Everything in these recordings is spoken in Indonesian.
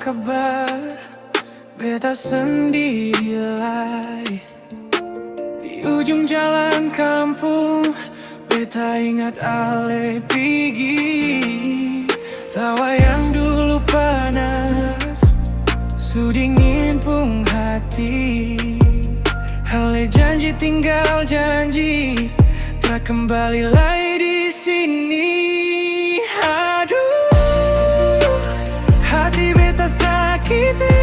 kabar? Beta sendiri lagi di ujung jalan kampung. Beta ingat ale pergi. Tawa yang dulu panas, sudingin pung hati. Ale janji tinggal janji, tak kembali lagi di sini. Aduh, hati beta sakiti,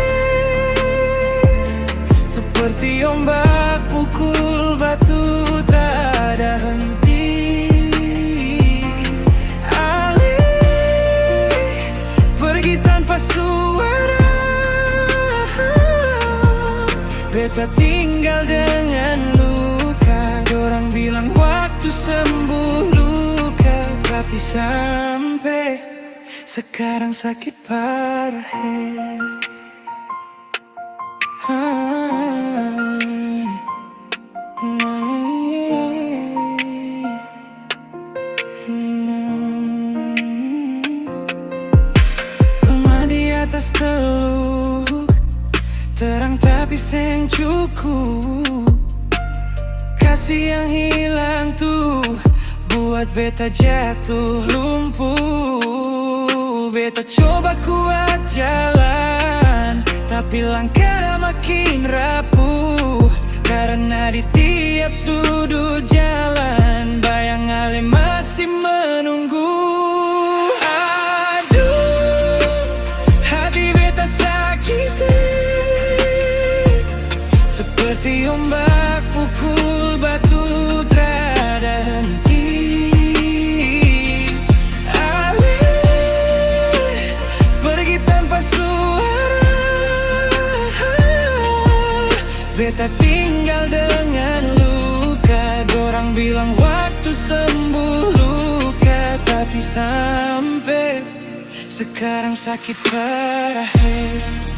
seperti ombak pukul batu tiada henti. Alih pergi tanpa suara, beta tinggal dengan luka. Dorang bilang waktu sembuh luka, tapi sampai sekarang sakit parah. Rumah di atas teluk, terang tapi seng cukup. Kasih yang hilang tuh buat beta jatuh lumpuh. Beta coba kuat jalan, tapi langkah makin rapuh. Karena di tiap sudut jalan bayang ale masih menunggu. Aduh, hati beta sakiti, seperti ombak pukul batu tiada henti. Alih pergi tanpa suara, beta tinggal dengan luka. Dorang bilang waktu sembuh luka, tapi sampai sekarang sakit parah.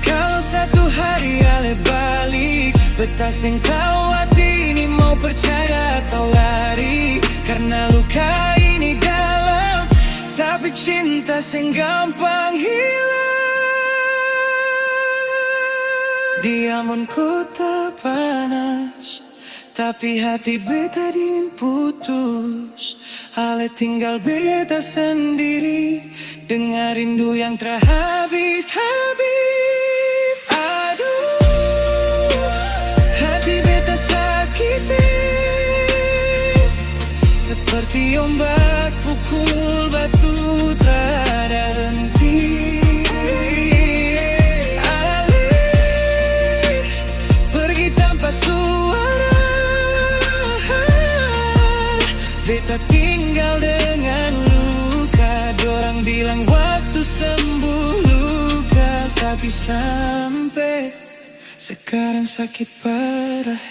Kalau satu hari ale balik, beta seng tahu hati ini mau percaya atau lari. Karena luka ini dalam, tapi cinta seng gampang hilang. Diamun kota panas, tapi hati beta dingin putus. Ale tinggal beta sendiri, dengan rindu yang terhabis-habis. Aduh, hati beta sakiti, seperti ombak pukul batu tiada henti. Alih pergi tanpa suara, beta tinggal dengan luka. Dorang bilang waktu sembuh luka, tapi sampai sekarang sakit parah.